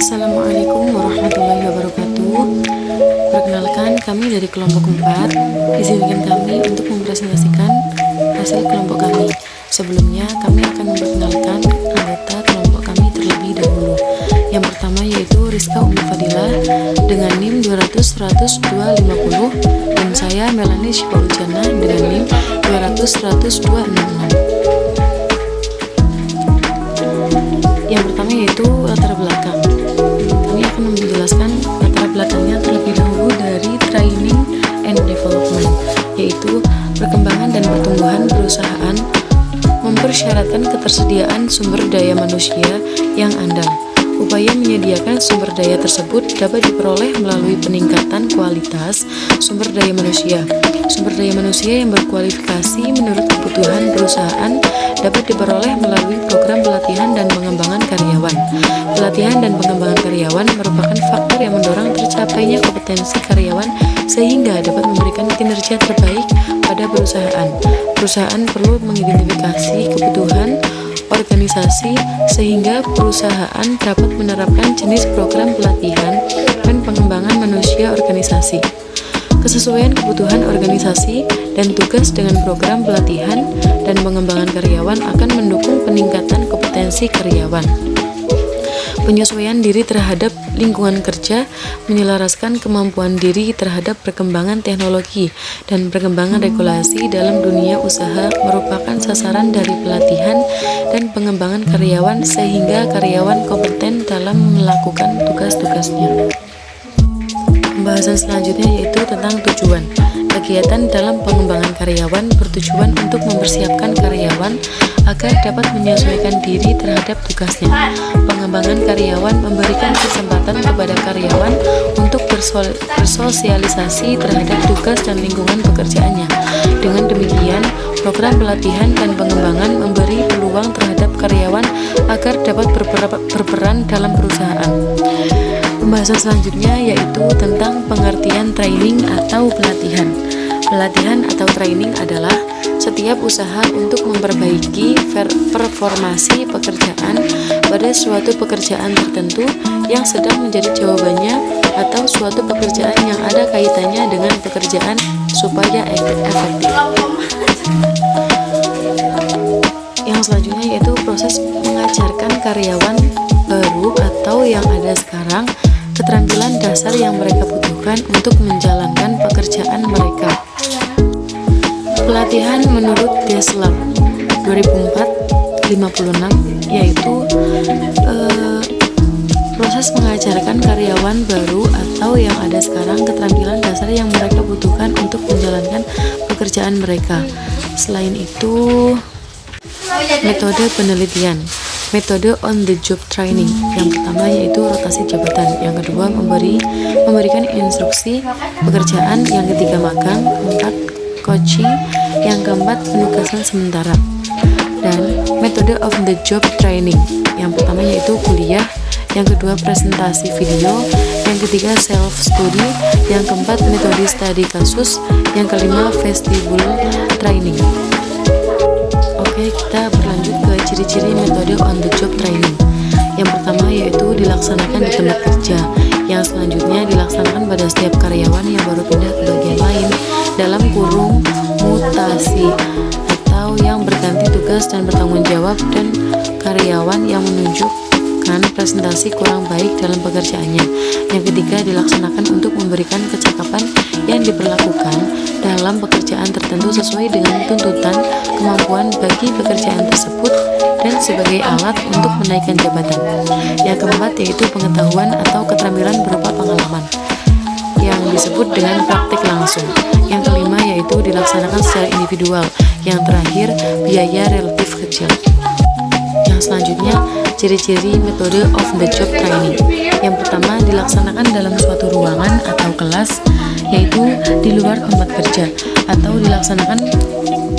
Assalamualaikum warahmatullahi wabarakatuh. Perkenalkan, kami dari kelompok 4. Izinkan kami untuk mempresentasikan hasil kelompok kami. Sebelumnya, kami akan memperkenalkan anggota kelompok kami terlebih dahulu. Yang pertama yaitu Rizka Umi Fadilah dengan NIM 200-100-250 dan saya Melani Syifaul Jannah dengan NIM 200-100-266. Yang pertama yaitu latar belakang. Kami akan menjelaskan latar belakangnya terlebih dahulu dari training and development, yaitu perkembangan dan pertumbuhan perusahaan mempersyaratkan ketersediaan sumber daya manusia yang andal. Upaya menyediakan sumber daya tersebut dapat diperoleh melalui peningkatan kualitas sumber daya manusia. Sumber daya manusia yang berkualifikasi menurut kebutuhan perusahaan dapat diperoleh melalui program pelatihan dan pengembangan karyawan. Pelatihan dan pengembangan karyawan merupakan faktor yang mendorong tercapainya kompetensi karyawan sehingga dapat memberikan kinerja terbaik pada perusahaan. Perusahaan perlu mengidentifikasi kebutuhan organisasi sehingga perusahaan dapat menerapkan jenis program pelatihan dan pengembangan manusia organisasi. Kesesuaian kebutuhan organisasi dan tugas dengan program pelatihan dan pengembangan karyawan akan mendukung peningkatan kompetensi karyawan. Penyesuaian diri terhadap lingkungan kerja, menyelaraskan kemampuan diri terhadap perkembangan teknologi dan perkembangan regulasi dalam dunia usaha merupakan sasaran dari pelatihan dan pengembangan karyawan sehingga karyawan kompeten dalam melakukan tugas-tugasnya. Pembahasan selanjutnya yaitu tentang tujuan. Kegiatan dalam pengembangan karyawan bertujuan untuk mempersiapkan karyawan agar dapat menyesuaikan diri terhadap tugasnya. Pengembangan karyawan memberikan kesempatan kepada karyawan untuk bersosialisasi terhadap tugas dan lingkungan pekerjaannya. Dengan demikian, program pelatihan dan pengembangan memberi peluang terhadap karyawan agar dapat berperan dalam perusahaan. Pembahasan selanjutnya yaitu tentang pengertian training atau pelatihan. Pelatihan atau training adalah setiap usaha untuk memperbaiki performasi pekerjaan pada suatu pekerjaan tertentu yang sedang menjadi jawabannya atau suatu pekerjaan yang ada kaitannya dengan pekerjaan supaya efektif. Yang selanjutnya yaitu proses mengajarkan karyawan baru atau yang ada sekarang keterampilan dasar yang mereka butuhkan untuk menjalankan pekerjaan mereka. Pelatihan menurut Deshler 2004-56 yaitu proses mengajarkan karyawan baru atau yang ada sekarang keterampilan dasar yang mereka butuhkan untuk menjalankan pekerjaan mereka. Selain itu, metode penelitian. Metode on the job training. Yang pertama yaitu rotasi jabatan. Yang kedua memberikan instruksi pekerjaan. Yang ketiga magang. Keempat coaching. Yang keempat penugasan sementara. Dan metode of the job training. Yang pertama yaitu kuliah. Yang kedua presentasi video. Yang ketiga self study. Yang keempat metode studi kasus. Yang kelima vestibule training. Oke, kita berlanjut ke ciri-ciri metode on the job training. Yang pertama yaitu dilaksanakan di tempat kerja. Yang selanjutnya dilaksanakan pada setiap karyawan yang baru pindah ke bagian lain dalam kurung mutasi atau yang berganti tugas dan bertanggung jawab, dan karyawan yang menunjukkan prestasi kurang baik dalam pekerjaannya. Yang ketiga dilaksanakan untuk memberikan kecakapan yang diperlakukan dalam pekerjaan tertentu sesuai dengan tuntutan kemampuan bagi pekerjaan tersebut dan sebagai alat untuk menaikkan jabatan. Yang keempat yaitu pengetahuan atau keterampilan berupa pengalaman yang disebut dengan praktik langsung. Yang kelima yaitu dilaksanakan secara individual. Yang terakhir biaya relatif kecil. Yang selanjutnya ciri-ciri metode of the job training. Yang pertama dilaksanakan dalam suatu ruangan atau kelas, yaitu di luar tempat kerja, atau dilaksanakan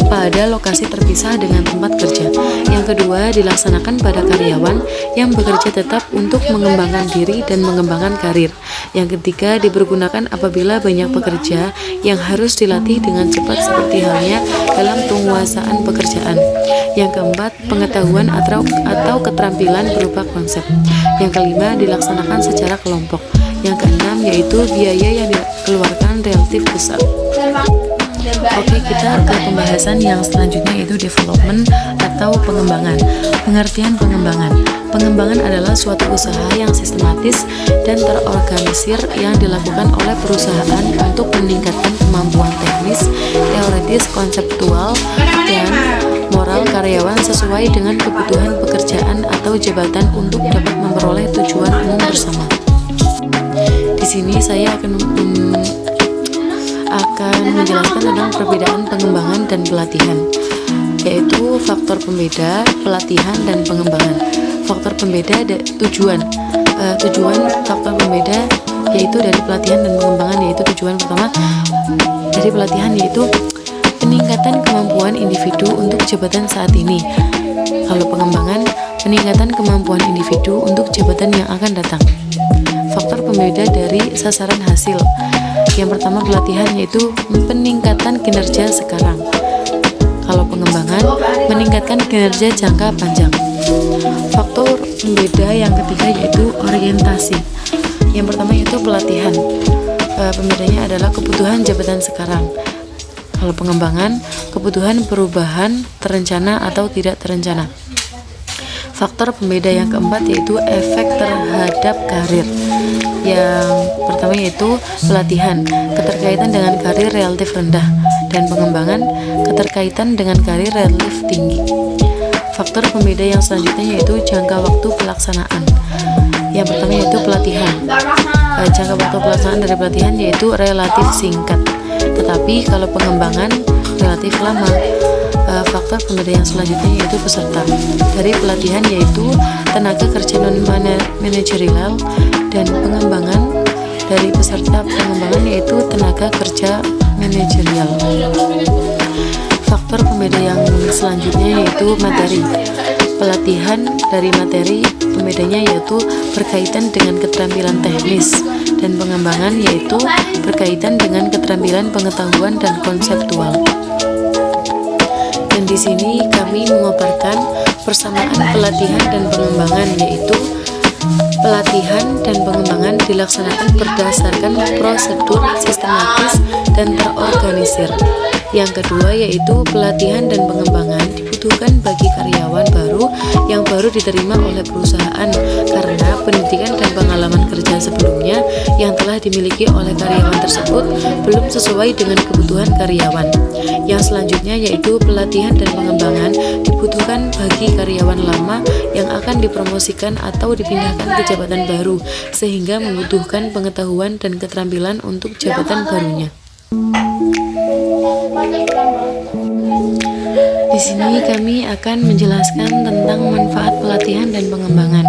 pada lokasi terpisah dengan tempat kerja. Yang kedua, dilaksanakan pada karyawan yang bekerja tetap untuk mengembangkan diri dan mengembangkan karir. Yang ketiga, dipergunakan apabila banyak pekerja yang harus dilatih dengan cepat seperti halnya dalam penguasaan pekerjaan. Yang keempat, pengetahuan atau keterampilan berupa konsep. Yang kelima, dilaksanakan secara kelompok. Yang keenam, yaitu biaya yang dikeluarkan relatif besar. Oke, kita ke pembahasan yang selanjutnya, yaitu development atau pengembangan. Pengertian pengembangan. Pengembangan adalah suatu usaha yang sistematis dan terorganisir yang dilakukan oleh perusahaan untuk meningkatkan kemampuan teknis, teoritis, konseptual, dan moral karyawan sesuai dengan kebutuhan pekerjaan atau jabatan untuk dapat memperoleh tujuan umum bersama. Di sini saya akan menjelaskan tentang perbedaan pengembangan dan pelatihan, yaitu faktor pembeda, pelatihan, dan pengembangan. Faktor pembeda tujuan faktor pembeda yaitu dari pelatihan dan pengembangan, yaitu tujuan pertama dari pelatihan yaitu peningkatan kemampuan individu untuk jabatan saat ini. Kalau pengembangan, peningkatan kemampuan individu untuk jabatan yang akan datang. Faktor pembeda dari sasaran hasil. Yang pertama pelatihan, yaitu peningkatan kinerja sekarang. Kalau pengembangan, meningkatkan kinerja jangka panjang. Faktor pembeda yang ketiga yaitu orientasi. Yang pertama yaitu pelatihan. Pembedanya adalah kebutuhan jabatan sekarang. Kalau pengembangan, kebutuhan perubahan terencana atau tidak terencana. Faktor pembeda yang keempat yaitu efek terhadap karir. Yang pertama yaitu pelatihan, keterkaitan dengan karir relatif rendah, dan pengembangan, keterkaitan dengan karir relatif tinggi. Faktor pembeda yang selanjutnya yaitu jangka waktu pelaksanaan. Yang pertama yaitu pelatihan. Jangka waktu pelaksanaan dari pelatihan yaitu relatif singkat, tetapi kalau pengembangan relatif lama. Faktor pembeda yang selanjutnya yaitu peserta dari pelatihan, yaitu tenaga kerja non-manajerial, dan pengembangan dari peserta pengembangan yaitu tenaga kerja manajerial. Faktor pembeda yang selanjutnya yaitu materi. Pelatihan dari materi, pembedanya yaitu berkaitan dengan keterampilan teknis, dan pengembangan yaitu berkaitan dengan keterampilan pengetahuan dan konseptual. Dan di sini kami memaparkan persamaan pelatihan dan pengembangan, yaitu pelatihan dan pengembangan dilaksanakan berdasarkan prosedur sistematis dan terorganisir. Yang kedua yaitu pelatihan dan pengembangan dibutuhkan bagi karyawan baru yang baru diterima oleh perusahaan karena pendidikan dan pengalaman kerja sebelumnya yang telah dimiliki oleh karyawan tersebut belum sesuai dengan kebutuhan karyawan. Yang selanjutnya yaitu pelatihan dan pengembangan dibutuhkan bagi karyawan lama yang akan dipromosikan atau dipindahkan ke jabatan baru sehingga membutuhkan pengetahuan dan keterampilan untuk jabatan barunya. Di sini kami akan menjelaskan tentang manfaat pelatihan dan pengembangan.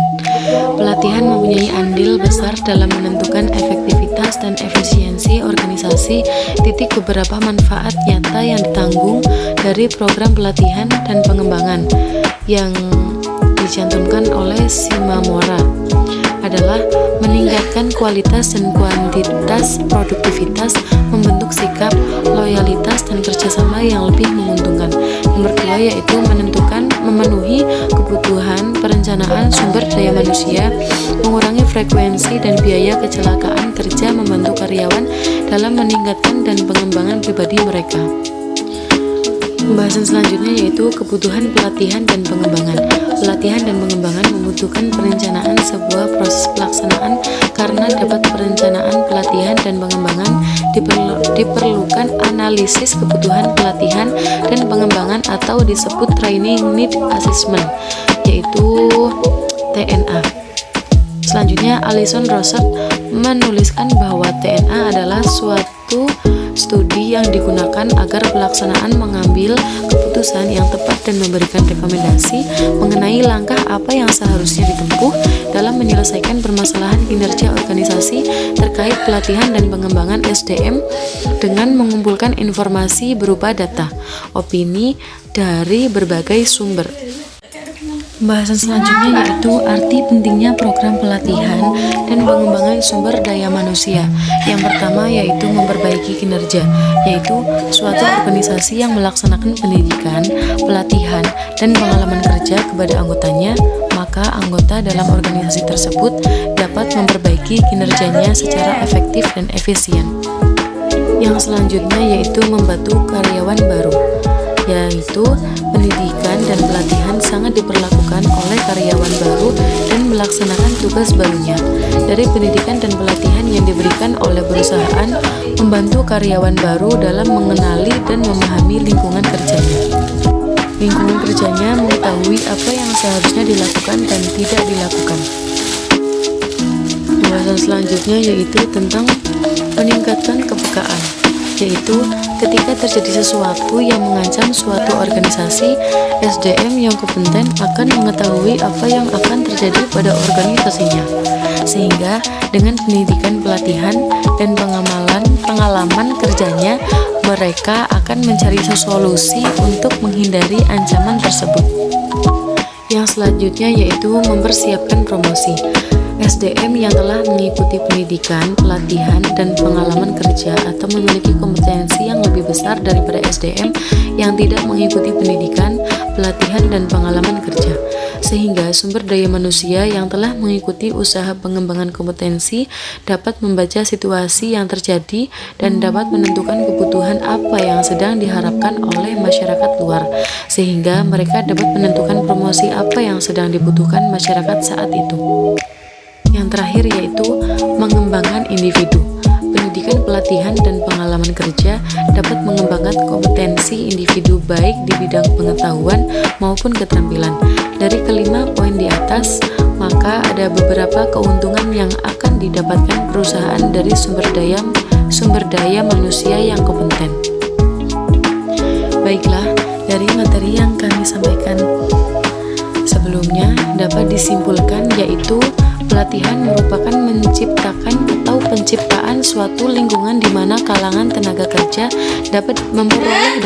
Pelatihan mempunyai andil besar dalam menentukan efektivitas dan efisiensi organisasi. Beberapa manfaat nyata yang ditanggung dari program pelatihan dan pengembangan yang dicantumkan oleh Shimamura adalah meningkatkan kualitas dan kuantitas produktivitas, membentuk sikap, loyalitas, dan kerjasama yang lebih menguntungkan. Nomor 2 yaitu memenuhi kebutuhan perencanaan sumber daya manusia, mengurangi frekuensi dan biaya kecelakaan kerja, membantu karyawan dalam meningkatkan dan pengembangan pribadi mereka. Pembahasan selanjutnya yaitu kebutuhan pelatihan dan pengembangan. Pelatihan dan pengembangan membutuhkan perencanaan sebuah proses pelaksanaan karena dapat perencanaan pelatihan dan pengembangan diperlukan analisis kebutuhan pelatihan dan pengembangan atau disebut Training Need Assessment, yaitu TNA. Selanjutnya, Alison Rosset menuliskan bahwa TNA adalah suatu studi yang digunakan agar pelaksanaan mengambil keputusan yang tepat dan memberikan rekomendasi mengenai langkah apa yang seharusnya ditempuh dalam menyelesaikan permasalahan kinerja organisasi terkait pelatihan dan pengembangan SDM dengan mengumpulkan informasi berupa data, opini dari berbagai sumber. Pembahasan selanjutnya yaitu arti pentingnya program pelatihan dan pengembangan sumber daya manusia. Yang pertama yaitu memperbaiki kinerja, yaitu suatu organisasi yang melaksanakan pendidikan, pelatihan, dan pengalaman kerja kepada anggotanya, maka anggota dalam organisasi tersebut dapat memperbaiki kinerjanya secara efektif dan efisien. Yang selanjutnya yaitu membantu karyawan baru, yaitu pendidikan dan pelatihan sangat diperlakukan oleh karyawan baru dan melaksanakan tugas barunya. Dari pendidikan dan pelatihan yang diberikan oleh perusahaan membantu karyawan baru dalam mengenali dan memahami lingkungan kerjanya. Lingkungan kerjanya mengetahui apa yang seharusnya dilakukan dan tidak dilakukan. Pembahasan selanjutnya yaitu tentang meningkatkan kepekaan, yaitu ketika terjadi sesuatu yang mengancam suatu organisasi, SDM yang kompeten akan mengetahui apa yang akan terjadi pada organisasinya. Sehingga dengan pendidikan, pelatihan, dan pengalaman kerjanya, mereka akan mencari solusi untuk menghindari ancaman tersebut. Yang selanjutnya yaitu mempersiapkan promosi. SDM yang telah mengikuti pendidikan, pelatihan, dan pengalaman kerja atau memiliki kompetensi yang lebih besar daripada SDM yang tidak mengikuti pendidikan, pelatihan, dan pengalaman kerja. Sehingga sumber daya manusia yang telah mengikuti usaha pengembangan kompetensi dapat membaca situasi yang terjadi dan dapat menentukan kebutuhan apa yang sedang diharapkan oleh masyarakat luar, sehingga mereka dapat menentukan promosi apa yang sedang dibutuhkan masyarakat saat itu. Yang terakhir yaitu mengembangkan individu. Pendidikan, pelatihan, dan pengalaman kerja dapat mengembangkan kompetensi individu baik di bidang pengetahuan maupun keterampilan. Dari kelima poin di atas, maka ada beberapa keuntungan yang akan didapatkan perusahaan dari sumber daya manusia yang kompeten. Baiklah, dari materi yang kami sampaikan sebelumnya dapat disimpulkan yaitu pelatihan merupakan penciptaan suatu lingkungan di mana kalangan tenaga kerja dapat memperoleh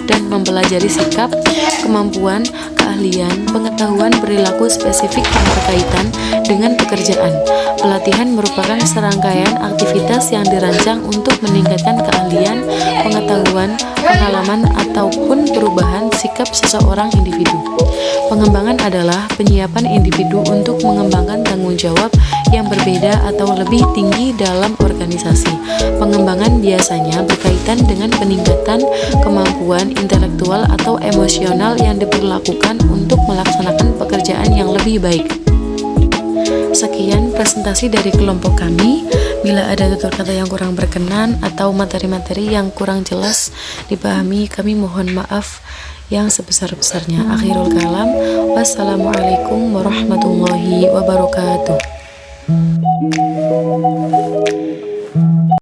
dan mempelajari sikap, kemampuan, keahlian, pengetahuan, perilaku spesifik yang berkaitan dengan pekerjaan. Pelatihan merupakan serangkaian aktivitas yang dirancang untuk meningkatkan keahlian, pengetahuan, pengalaman, ataupun perubahan sikap seseorang individu. Pengembangan adalah penyiapan individu untuk mengembangkan tanggung jawab yang berbeda atau lebih tinggi dalam organisasi. Pengembangan biasanya berkaitan dengan peningkatan kemampuan intelektual atau emosional yang diperlakukan untuk melaksanakan pekerjaan yang lebih baik. Sekian presentasi dari kelompok kami. Bila ada tutur kata yang kurang berkenan atau materi-materi yang kurang jelas dipahami, kami mohon maaf yang sebesar-besarnya. Akhirul kalam, wassalamualaikum warahmatullahi wabarakatuh.